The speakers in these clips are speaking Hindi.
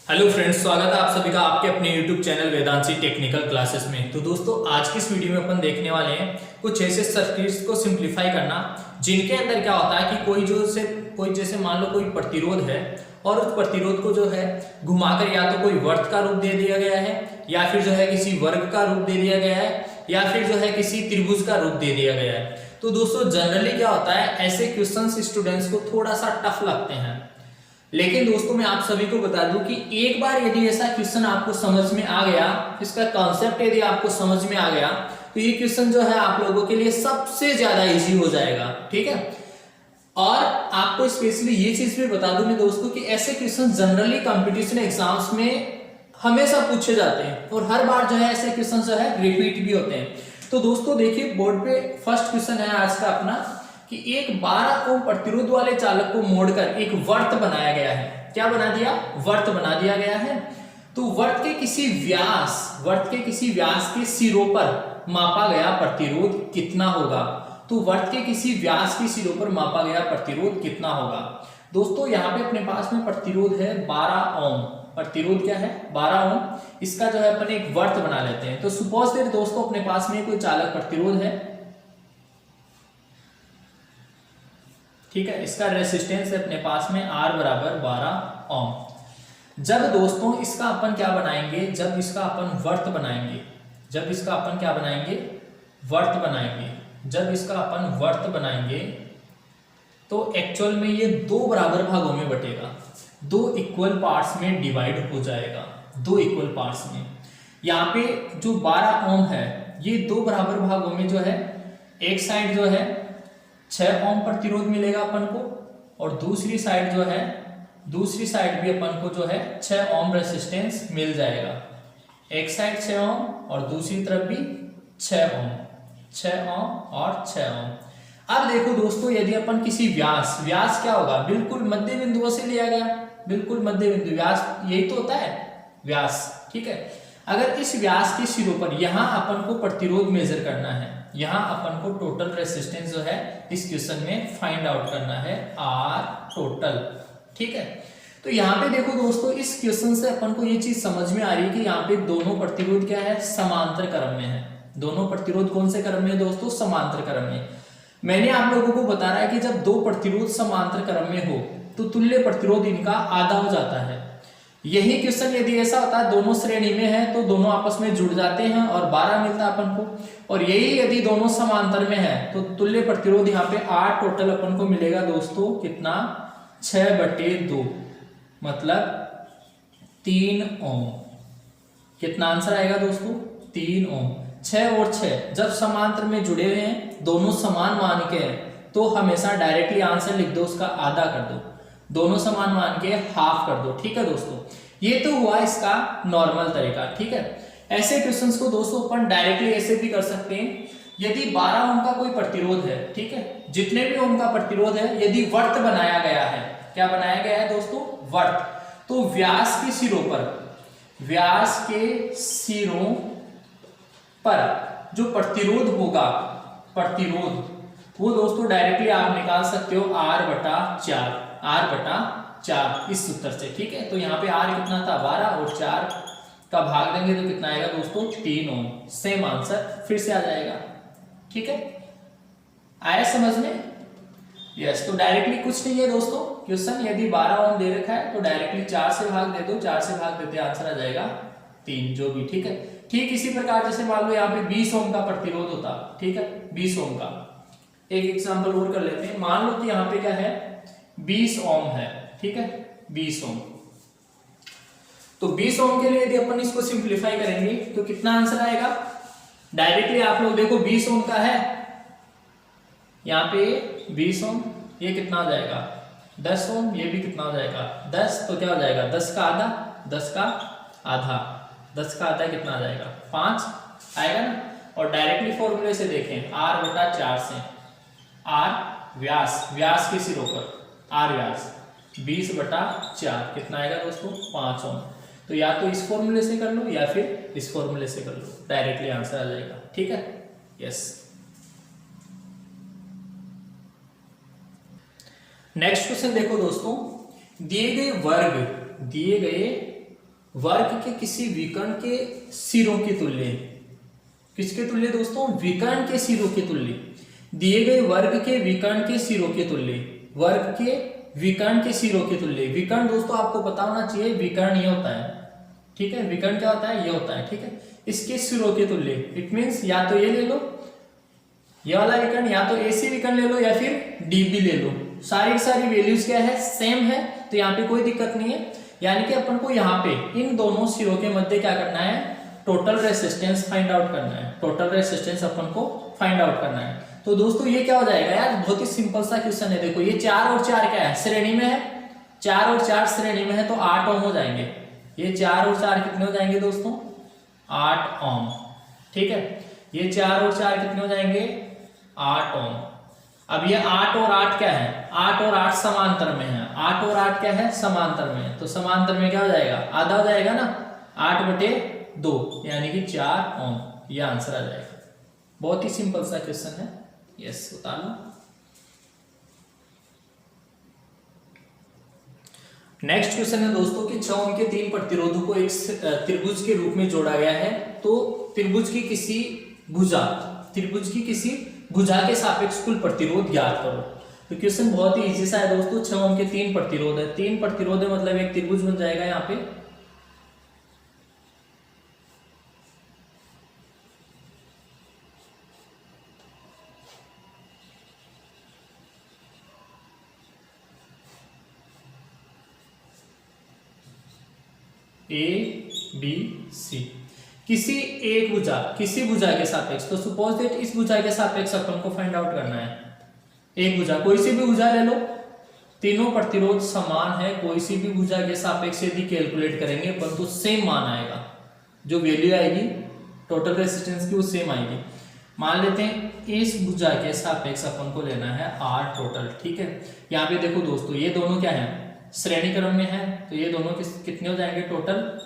हेलो फ्रेंड्स, स्वागत है आप सभी का आपके अपने YouTube channel Vedanshi technical classes में। तो दोस्तों, आज की इस वीडियो में अपन देखने वाले हैं कुछ ऐसे सर्किट्स को सिंप्लीफाई करना जिनके अंदर क्या होता है कि कोई जैसे मान लो कोई प्रतिरोध है और उस प्रतिरोध को जो है घुमाकर या तो कोई वर्त का रूप दे दिया गया है या फिर जो है किसी वर्ग का रूप दे दिया गया है या फिर जो है किसी त्रिभुज का रूप दे दिया गया है। तो दोस्तों, जनरली क्या होता है, ऐसे क्वेश्चंस स्टूडेंट्स को थोड़ा सा टफ लगते हैं। लेकिन दोस्तों, मैं आप सभी को बता दूं कि एक बार यदि ऐसा क्वेश्चन आपको समझ में आ गया, इसका कॉन्सेप्ट यदि आपको समझ में आ गया, तो ये क्वेश्चन जो है आप लोगों के लिए सबसे ज्यादा इजी हो जाएगा। ठीक है। और आपको स्पेशली ये चीज भी बता दूं मैं दोस्तों कि ऐसे क्वेश्चन जनरली कंपटीशन एग्जाम्स में हमेशा पूछे जाते हैं और हर बार जो है ऐसे क्वेश्चन जो है रिपीट भी होते हैं। तो दोस्तों देखिए, बोर्ड पे फर्स्ट क्वेश्चन है आज का अपना कि एक 12 ओम प्रतिरोध वाले चालक को मोड़कर एक वर्त बनाया गया है। क्या बना दिया? वर्त बना दिया गया है। तो वर्त के किसी व्यास के सिरों पर मापा गया प्रतिरोध कितना होगा? तो वर्त के किसी व्यास के सिरों पर मापा गया प्रतिरोध कितना होगा? दोस्तों, यहाँ पे अपने पास में प्रतिरोध है 12 ओम। प्रतिरोध क्या है? 12 ओम। इसका जो है अपन एक वर्त बना लेते हैं। तो सपोज दैट दोस्तों, अपने पास में कोई चालक प्रतिरोध है, ठीक है। इसका रेसिस्टेंस है अपने पास में R बराबर 12 ओम। जब दोस्तों इसका अपन क्या बनाएंगे, जब इसका अपन वर्त बनाएंगे, जब इसका अपन क्या बनाएंगे, वर्त बनाएंगे, जब इसका अपन वर्त बनाएंगे तो एक्चुअल में ये दो बराबर भागों में बटेगा, दो इक्वल पार्ट्स में डिवाइड हो जाएगा, दो इक्वल पार्ट्स में। यहाँ पे जो 12 ओम है ये दो बराबर भागों में जो है, एक साइड जो है 6 ओम प्रतिरोध मिलेगा अपन को और दूसरी साइड जो है, दूसरी साइड भी अपन को जो है 6 ओम रेसिस्टेंस मिल जाएगा। एक साइड 6 ओम और दूसरी तरफ भी 6 ओम, 6 ओम और 6 ओम। अब देखो दोस्तों, यदि अपन किसी व्यास क्या होगा, बिल्कुल मध्य बिंदुओं से लिया गया, बिल्कुल मध्य बिंदु व्यास यही तो होता है व्यास। ठीक है। अगर इस व्यास के सिरों पर यहां अपन को प्रतिरोध मेजर करना है, यहां अपन को टोटल रेसिस्टेंस जो है इस क्वेश्चन में फाइंड आउट करना है, आर टोटल। ठीक है। तो यहाँ पे देखो दोस्तों, इस क्वेश्चन से अपन को ये चीज समझ में आ रही है कि यहाँ पे दोनों प्रतिरोध क्या है, समांतर क्रम में है। दोनों प्रतिरोध कौन से क्रम में है दोस्तों? समांतर क्रम में। मैंने आप लोगों को बता रहा है कि जब दो प्रतिरोध समांतर क्रम में हो तो तुल्य प्रतिरोध इनका आधा हो जाता है। यही क्वेश्चन यदि ऐसा होता है दोनों श्रेणी में है तो दोनों आपस में जुड़ जाते हैं और 12 मिलता है अपन को। और यही यदि दोनों समांतर में है तो तुल्य प्रतिरोध यहाँ पे R टोटल अपन को मिलेगा दोस्तों कितना, 6/2, मतलब 3 ओम। कितना आंसर आएगा दोस्तों? 3 ओम। 6 और 6 जब समांतर में जुड़े हुए हैं, दोनों समान मान के हैं, तो हमेशा डायरेक्टली आंसर लिख दो, उसका आधा कर दो, दोनों समान मान के हाफ कर दो। ठीक है दोस्तों, ये तो हुआ इसका नॉर्मल तरीका। ठीक है। ऐसे क्वेश्चंस को दोस्तों अपन डायरेक्टली ऐसे भी कर सकते हैं। यदि 12 ओम का कोई प्रतिरोध है, ठीक है, जितने भी ओम का प्रतिरोध है, यदि वर्त बनाया गया है, क्या बनाया गया है दोस्तों? वर्त। तो व्यास के सिरों पर, व्यास के सिरों पर जो प्रतिरोध होगा, प्रतिरोध वो दोस्तों डायरेक्टली आप निकाल सकते हो R/4, R/4 इस सूत्र से। ठीक है। तो यहाँ पे R कितना था? 12 और 4 का भाग देंगे तो कितना आएगा दोस्तों? 3 ओम। सेम आंसर फिर से आ जाएगा। ठीक है, आया समझ में? यस। तो डायरेक्टली कुछ नहीं है दोस्तों क्वेश्चन, यदि 12 ओम दे रखा है तो डायरेक्टली 4 से भाग दे दो, 4 से भाग देते आंसर आ जाएगा 3, जो भी। ठीक है। ठीक इसी प्रकार जैसे मान लो यहाँ पे 20 ओम का प्रतिरोध होता, ठीक है, 20 ओम का। एक एग्जांपल और कर लेते हैं। मान लो कि यहाँ पे क्या है, 20 ओम है, ठीक है, 20 ओम। तो 20 ओम के लिए यदि अपन इसको सिंप्लीफाई करेंगे तो कितना आंसर आएगा? डायरेक्टली आप लोग देखो, 20 ओम का है यहाँ पे 20 ओम, ये कितना हो जाएगा? 10 ओम। ये भी कितना हो जाएगा? 10। तो क्या हो जाएगा? 10 का आधा, 10 का आधा, 10 का आधा कितना आ जाएगा? 5 आएगा ना। और डायरेक्टली फॉर्मूले से देखें, R/4 से, R व्यास, व्यास के सिरों पर R व्यास, 20/4 कितना आएगा दोस्तों? 5 ओम। तो या तो इस फॉर्मूले से कर लो या फिर इस फॉर्मूले से कर लो, डायरेक्टली आंसर आ जाएगा। ठीक है। यस। नेक्स्ट क्वेश्चन देखो दोस्तों, दिए गए वर्ग के किसी विकर्ण के सिरों के तुल्य। किसके तुल्य दोस्तों? विकर्ण के सिरों के तुल्य। दिए गए वर्ग के विकर्ण के सिरों के तुल्य। वर्ग के विकर्ण के सिरों के तुल्य। विकर्ण दोस्तों आपको पता होना चाहिए, विकर्ण ये होता है, ठीक है। विकर्ण क्या होता है? ये होता है, ठीक है। इसके सिरों के तुल्य, इट मीन्स या तो ये ले लो, ये वाला विकर्ण, या तो AC विकर्ण ले लो, या फिर DB ले लो। सारी की सारी वैल्यूज क्या है? सेम है, तो यहाँ पे कोई दिक्कत नहीं है। यानी कि अपन को यहाँ पे इन दोनों सिरों के मध्य क्या करना है? टोटल रेसिस्टेंस फाइंड आउट करना है। टोटल रेसिस्टेंस अपन को फाइंड आउट करना है। तो दोस्तों ये क्या हो जाएगा यार? बहुत ही सिंपल सा क्वेश्चन है। देखो ये 4 और 4 क्या है? श्रेणी में है। 4 और 4 श्रेणी में है, तो 8 ओम हो जाएंगे। ये 4 और 4 कितने हो जाएंगे दोस्तों? 8 ओम, ठीक है। ये 4 और 4 कितने हो जाएंगे? 8 ओम। अब ये 8 और 8 क्या है? 8 और 8 समांतर में है। 8 और 8 क्या है? समांतर में है। तो समांतर में क्या हो जाएगा? आधा हो जाएगा ना, 8/2, यानी कि 4 ओम। ये आंसर आ जाएगा। बहुत ही सिंपल सा क्वेश्चन है। यस, उतार लो। नेक्स्ट क्वेश्चन है दोस्तों कि 6 ओम के 3 प्रतिरोधों को एक त्रिभुज के रूप में जोड़ा गया है। तो त्रिभुज की किसी भुजा के सापेक्ष कुल प्रतिरोध ज्ञात करो। तो क्वेश्चन बहुत ही इजी सा है दोस्तों। 6 ओम के 3 प्रतिरोध है। 3 प्रतिरोध है मतलब एक त्रिभुज बन जाएगा यहाँ पे। ABC किसी भुजा के सापेक्ष। तो सपोज दैट इस भुजा के सापेक्ष अपन को फाइंड आउट करना है। एक भुजा, कोई सी भी भुजा ले लो, तीनों प्रतिरोध समान है। कोई सी भी भुजा के सापेक्ष यदि कैलकुलेट करेंगे अपन तो सेम मान आएगा। जो वैल्यू आएगी टोटल रेजिस्टेंस की वो सेम आएगी। मान लेते हैं इस भुजा के सापेक्ष अपन को लेना है R टोटल, ठीक है। यहाँ पे देखो दोस्तों ये दोनों क्या है? श्रेणी क्रम में है। तो ये दोनों कितने हो जाएंगे टोटल?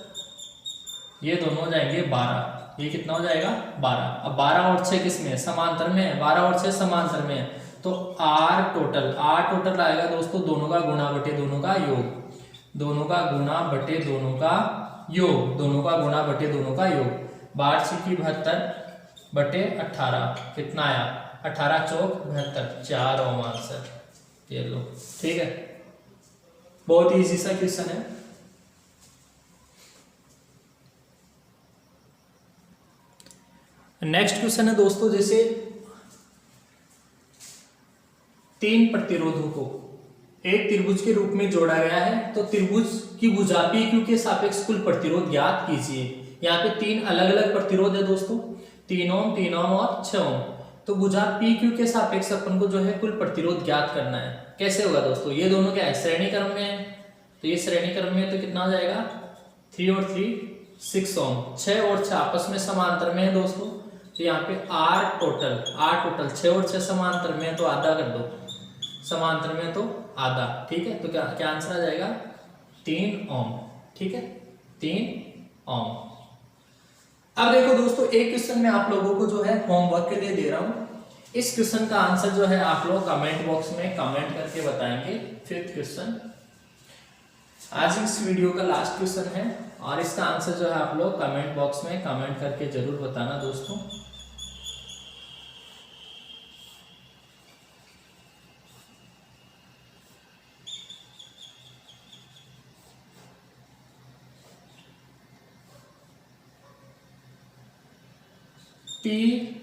ये दोनों हो जाएंगे 12। ये कितना हो जाएगा? 12। अब 12 और 6 किस में है? समांतर में है। 12 और 6 समांतर में है। तो R टोटल आएगा दोस्तों दोनों का गुणा बटे दोनों का योग। दोनों का गुणा बटे दोनों का योग। दोनों का गुणा बटे दोनों का योग। 12 की 72 बटे 18 कितना आया? 18 चौक 72, 4 ओम आंसर। ये लो, ठीक है। बहुत इजी सा क्वेश्चन है। नेक्स्ट क्वेश्चन है दोस्तों, जैसे 3 प्रतिरोधों को एक त्रिभुज के रूप में जोड़ा गया है। तो त्रिभुज की भुजा PQ के सापेक्ष कुल प्रतिरोध ज्ञात कीजिए। यहाँ पे 3 अलग अलग प्रतिरोध है दोस्तों, 3 ओम, 3 ओम और 6 ओम। तो भुजा PQ के सापेक्ष अपन को जो है कुल प्रतिरोध ज्ञात करना है। कैसे होगा दोस्तों? ये दोनों क्या है? श्रेणी क्रम में है। तो ये श्रेणी क्रम में है, तो कितना हो जाएगा? 3 और 3 6 ओम। 6 और 6 आपस में समांतर में है दोस्तों। तो यहाँ पे R टोटल 6 और 6 समांतर में है, तो आधा कर दो। समांतर में तो आधा, ठीक है। तो क्या आंसर आ जाएगा? 3 ओम, ठीक है। 3 ओम। अब देखो दोस्तों, एक क्वेश्चन मैं आप लोगों को जो है होमवर्क के लिए दे रहा हूं। इस क्वेश्चन का आंसर जो है आप लोग कमेंट बॉक्स में कमेंट करके बताएंगे। 5th क्वेश्चन आज इस वीडियो का लास्ट क्वेश्चन है, और इसका आंसर जो है आप लोग कमेंट बॉक्स में कमेंट करके जरूर बताना दोस्तों। PQR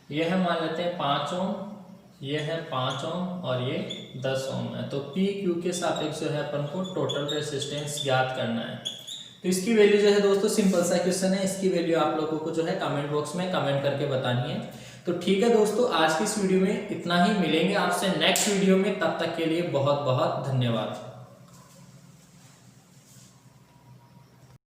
यह है, मान लेते हैं 5 ओम, ये है 5 ओम और ये 10 ओम है। तो PQ के सापेक्ष जो है अपन को टोटल रेजिस्टेंस ज्ञात करना है। तो इसकी वैल्यू जो है दोस्तों, सिंपल सा क्वेश्चन है, इसकी वैल्यू आप लोगों को जो है कमेंट बॉक्स में कमेंट करके बतानी है। तो ठीक है दोस्तों, आज की इस वीडियो में इतना ही। मिलेंगे आपसे नेक्स्ट वीडियो में, तब तक के लिए बहुत बहुत धन्यवाद।